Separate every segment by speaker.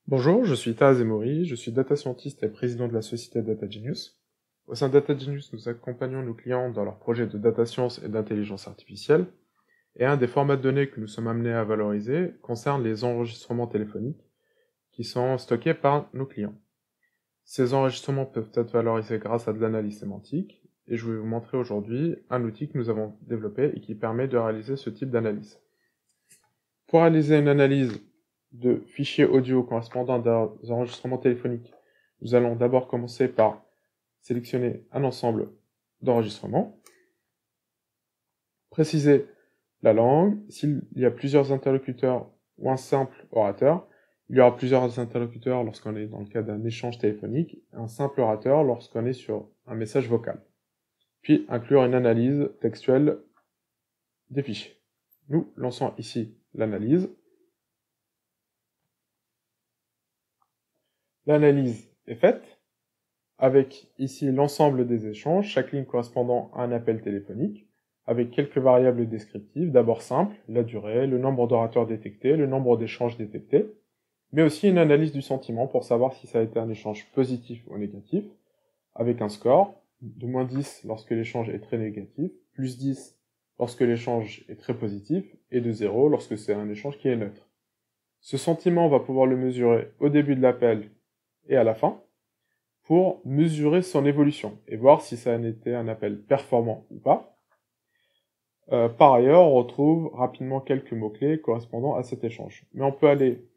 Speaker 1: Bonjour, je suis Taha Zemmouri, je suis data scientist et président de la société Data Genius. Au sein de Data Genius, nous accompagnons nos clients dans leurs projets de data science et d'intelligence artificielle, et un des formats de données que nous sommes amenés à valoriser concerne les enregistrements téléphoniques qui sont stockés par nos clients. Ces enregistrements peuvent être valorisés grâce à de l'analyse sémantique, et je vais vous montrer aujourd'hui un outil que nous avons développé et qui permet de réaliser ce type d'analyse. Pour réaliser une analyse de fichiers audio correspondant à des enregistrements téléphoniques, nous allons d'abord commencer par sélectionner un ensemble d'enregistrements, préciser la langue, s'il y a plusieurs interlocuteurs ou un simple orateur. Il y aura plusieurs interlocuteurs lorsqu'on est dans le cas d'un échange téléphonique, un simple orateur lorsqu'on est sur un message vocal. Puis inclure une analyse textuelle des fichiers. Nous lançons ici l'analyse. L'analyse est faite, avec ici l'ensemble des échanges, chaque ligne correspondant à un appel téléphonique, avec quelques variables descriptives, d'abord simples, la durée, le nombre d'orateurs détectés, le nombre d'échanges détectés, mais aussi une analyse du sentiment pour savoir si ça a été un échange positif ou négatif, avec un score de -10 lorsque l'échange est très négatif, +10 lorsque l'échange est très positif, et de 0 lorsque c'est un échange qui est neutre. Ce sentiment, on va pouvoir le mesurer au début de l'appel et à la fin, pour mesurer son évolution et voir si ça a été un appel performant ou pas. Par ailleurs, on retrouve rapidement quelques mots-clés correspondant à cet échange. Mais on peut aller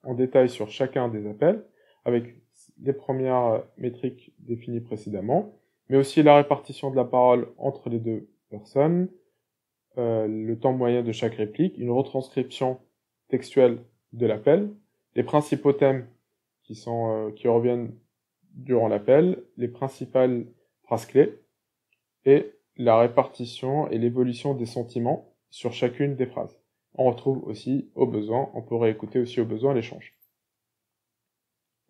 Speaker 1: en détail sur chacun des appels, avec les premières métriques définies précédemment, mais aussi la répartition de la parole entre les deux personnes, le temps moyen de chaque réplique, une retranscription textuelle de l'appel, les principaux thèmes qui reviennent durant l'appel, les principales phrases clés, et la répartition et l'évolution des sentiments sur chacune des phrases. On retrouve aussi au besoin, on peut réécouter aussi au besoin l'échange.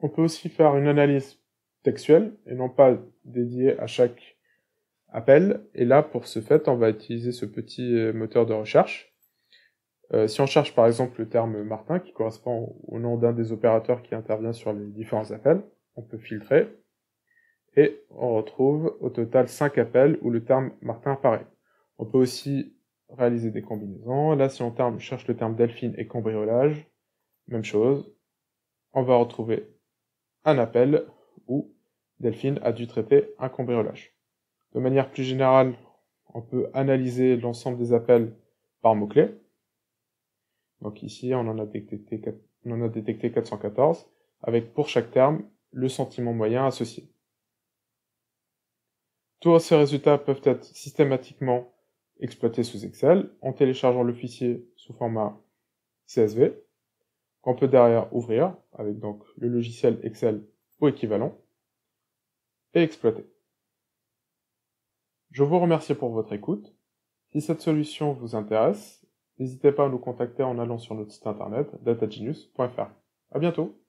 Speaker 1: On peut aussi faire une analyse textuelle, et non pas dédiée à chaque appel, et là, pour ce fait, on va utiliser ce petit moteur de recherche. Si on cherche par exemple le terme Martin, qui correspond au nom d'un des opérateurs qui intervient sur les différents appels, on peut filtrer, et on retrouve au total 5 appels où le terme Martin apparaît. On peut aussi réaliser des combinaisons. Là, si on cherche le terme Delphine et cambriolage, même chose, on va retrouver un appel où Delphine a dû traiter un cambriolage. De manière plus générale, on peut analyser l'ensemble des appels par mots-clés. Donc ici, on en a détecté 414, avec pour chaque terme le sentiment moyen associé. Tous ces résultats peuvent être systématiquement exploités sous Excel en téléchargeant le fichier sous format CSV, qu'on peut derrière ouvrir avec donc le logiciel Excel ou équivalent, et exploiter. Je vous remercie pour votre écoute. Si cette solution vous intéresse, n'hésitez pas à nous contacter en allant sur notre site internet datagenius.fr. À bientôt!